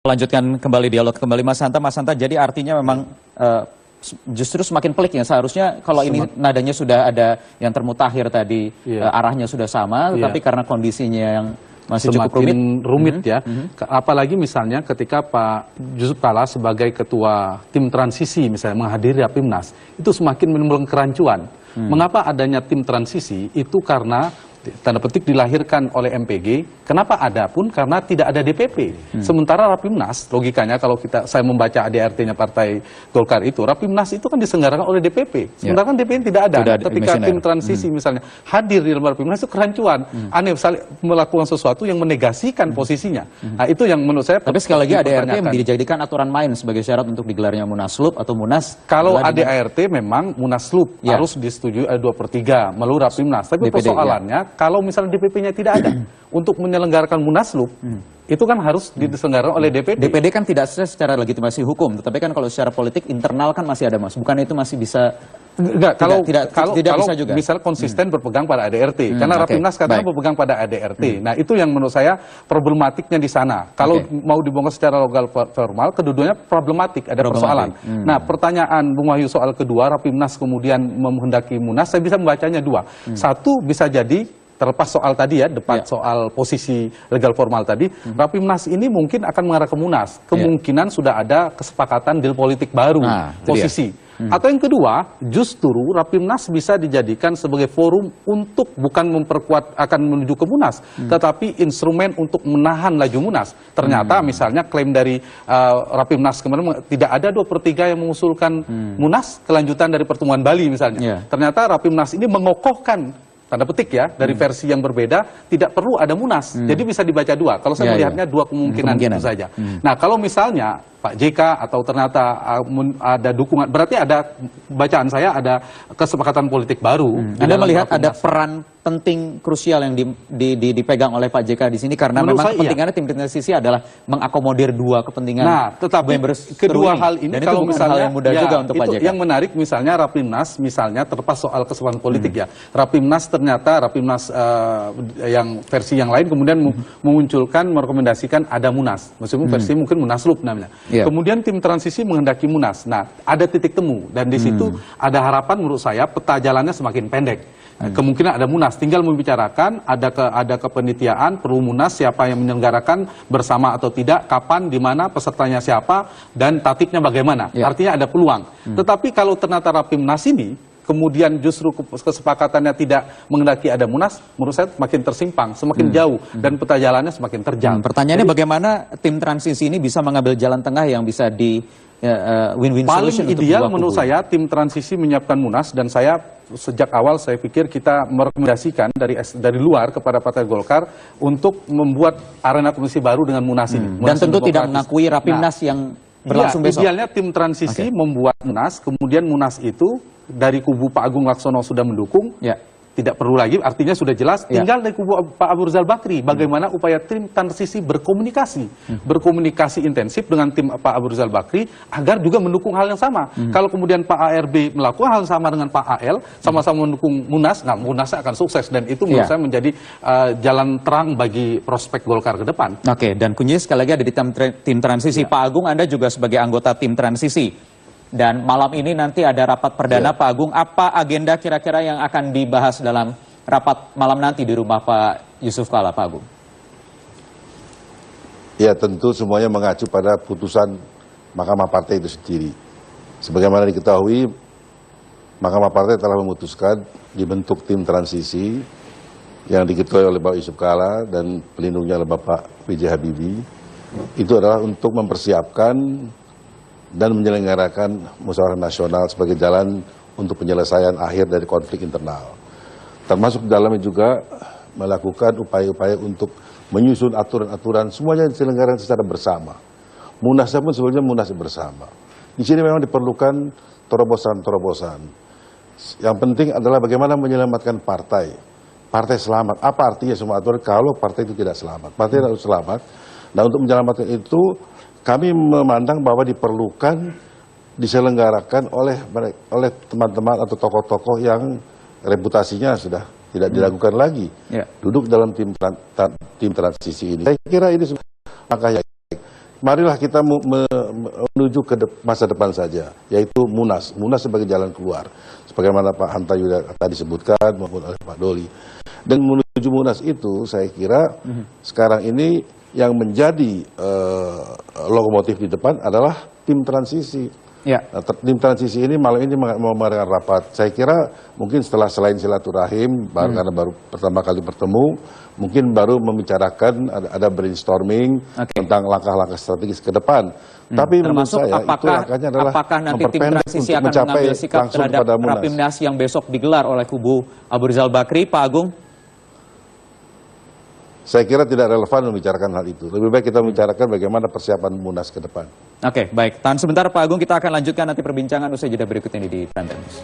Lanjutkan kembali dialog kembali Mas Hanta. Mas Hanta, jadi artinya memang justru semakin pelik ya. Seharusnya kalau ini nadanya sudah ada yang termutakhir tadi, arahnya sudah sama, tapi karena kondisinya yang masih cukup rumit ya. Apalagi misalnya ketika Pak Yusuf Kalla sebagai ketua tim transisi misalnya menghadiri Rapimnas, itu semakin menimbulkan kerancuan. Mengapa adanya tim transisi? Itu karena tanda petik dilahirkan oleh MPG. Kenapa ada pun? Karena tidak ada DPP. Sementara Rapimnas, logikanya kalau saya membaca ADRT-nya Partai Golkar itu, Rapimnas itu kan diselenggarakan oleh DPP. Sementara kan DPP tidak ada. Ketika tim transisi misalnya hadir di dalam Rapimnas itu kerancuan. Aneh melakukan sesuatu yang menegasikan posisinya. Nah itu yang menurut saya. Tapi sekali lagi ADRT yang dijadikan aturan main sebagai syarat untuk digelarnya Munaslup atau Munas. Kalau ADRT memang Munaslup harus disetujui 2/3 melalui Rapimnas. Tapi DPD, persoalannya kalau misalnya DPP-nya tidak ada untuk menyelenggarakan Munaslup, itu kan harus diselenggarakan oleh DPD. DPD kan tidak secara legitimasi hukum, tetapi kan kalau secara politik internal kan masih ada, Mas. Bukan itu masih bisa? Enggak, kalau bisa juga. Misalnya konsisten berpegang pada ADRT, karena Rapimnas katanya berpegang pada ADRT. Nah itu yang menurut saya problematiknya di sana. Kalau mau dibongkar secara legal formal, kedudukannya problematik, ada persoalan. Nah pertanyaan Bung Wahyu soal kedua, Rapimnas kemudian menghendaki Munas, saya bisa membacanya dua. Satu bisa jadi terlepas soal tadi ya, debat soal posisi legal formal tadi, Rapimnas ini mungkin akan mengarah ke Munas. Kemungkinan sudah ada kesepakatan deal politik baru, posisi. Atau yang kedua, justru Rapimnas bisa dijadikan sebagai forum untuk bukan memperkuat akan menuju ke Munas, tetapi instrumen untuk menahan laju Munas. Ternyata misalnya klaim dari Rapimnas kemarin tidak ada 2/3 yang mengusulkan Munas, kelanjutan dari pertemuan Bali misalnya. Ternyata Rapimnas ini mengokohkan tanda petik ya, dari versi yang berbeda, tidak perlu ada Munas. Jadi bisa dibaca dua. Kalau saya melihatnya dua kemungkinan itu saja. Nah, kalau misalnya Pak JK atau ternyata ada dukungan, berarti ada, bacaan saya ada kesepakatan politik baru. Anda melihat ada peran penting krusial yang dipegang oleh Pak JK di sini, karena menurut memang kepentingannya tim transisi adalah mengakomodir dua kepentingan. Nah, tetapi kedua hal ini dan kalau misalnya hal yang mudah juga untuk Pak JK. Yang menarik misalnya Rapimnas, misalnya terlepas soal kesepakatan politik ya, Rapimnas ternyata yang versi yang lain kemudian memunculkan, merekomendasikan ada Munas, meskipun versi mungkin Munaslup namanya. Kemudian tim transisi menghendaki Munas. Nah, ada titik temu dan di situ ada harapan menurut saya peta jalannya semakin pendek. Kemungkinan ada Munas, tinggal membicarakan ada kepenitiaan, perlu Munas, siapa yang menyelenggarakan bersama atau tidak, kapan, di mana, pesertanya siapa, dan tatipnya bagaimana. Artinya ada peluang. Tetapi kalau ternyata Rapimnas ini kemudian justru kesepakatannya tidak menghendaki ada Munas, menurut saya semakin tersimpang, semakin jauh, dan peta jalannya semakin terjal. Pertanyaannya bagaimana tim transisi ini bisa mengambil jalan tengah yang bisa di win-win solution? Paling ideal menurut saya tim transisi menyiapkan Munas, dan saya sejak awal saya pikir kita merekomendasikan dari luar kepada Partai Golkar untuk membuat arena komisi baru dengan Munas ini. Dan tentu tidak mengakui Rapimnas yang berlangsung besok. Idealnya tim transisi membuat Munas, kemudian Munas itu dari kubu Pak Agung Laksono sudah mendukung, tidak perlu lagi, artinya sudah jelas, tinggal dari kubu Pak Abu Rizal Bakri, bagaimana upaya tim transisi berkomunikasi intensif dengan tim Pak Abu Rizal Bakri, agar juga mendukung hal yang sama. Kalau kemudian Pak ARB melakukan hal yang sama dengan Pak AL, sama-sama mendukung Munas, nah Munas akan sukses, dan itu menurut saya menjadi jalan terang bagi prospek Golkar ke depan. Oke, dan kuncinya sekali lagi ada di tim transisi. Pak Agung, Anda juga sebagai anggota tim transisi. Dan malam ini nanti ada rapat perdana, Pak Agung. Apa agenda kira-kira yang akan dibahas dalam rapat malam nanti di rumah Pak Yusuf Kalla, Pak Agung? Ya, tentu semuanya mengacu pada putusan Mahkamah Partai itu sendiri. Sebagaimana diketahui, Mahkamah Partai telah memutuskan dibentuk tim transisi yang diketuai oleh Pak Yusuf Kalla dan pelindungnya oleh Bapak B.J. Habibie. Itu adalah untuk mempersiapkan dan menyelenggarakan musyawarah nasional sebagai jalan untuk penyelesaian akhir dari konflik internal. Termasuk dalamnya juga melakukan upaya-upaya untuk menyusun aturan-aturan, semuanya diselenggarakan secara bersama. Munasnya pun sebenarnya Munas bersama. Di sini memang diperlukan terobosan-terobosan. Yang penting adalah bagaimana menyelamatkan partai. Partai selamat. Apa artinya semua aturan kalau partai itu tidak selamat? Partai harus selamat. Nah, untuk menyelamatkan itu, kami memandang bahwa diperlukan diselenggarakan oleh teman-teman atau tokoh-tokoh yang reputasinya sudah tidak diragukan lagi duduk dalam tim transisi ini. Saya kira ini langkah yang baik. marilah kita menuju ke masa depan saja, yaitu Munas. Munas sebagai jalan keluar. Sebagaimana Pak Hanta juga tadi sebutkan, maupun oleh Pak Doli. Dan menuju Munas itu, saya kira sekarang ini yang menjadi lokomotif di depan adalah tim transisi. Ya. Nah, tim transisi ini malam ini mau mengadakan rapat. Saya kira mungkin selain silaturahim, karena baru pertama kali bertemu, mungkin baru membicarakan ada brainstorming tentang langkah-langkah strategis ke depan. Tapi menurut saya itu langkahnya adalah apakah nanti tim transisi akan mengambil sikap terhadap Rapimnas yang besok digelar oleh kubu Abu Rizal Bakri, Pak Agung? Saya kira tidak relevan membicarakan hal itu. Lebih baik kita membicarakan bagaimana persiapan Munas ke depan. Oke, baik. Tahan sebentar Pak Agung, kita akan lanjutkan nanti perbincangan usai jeda berikut ini di Prime News.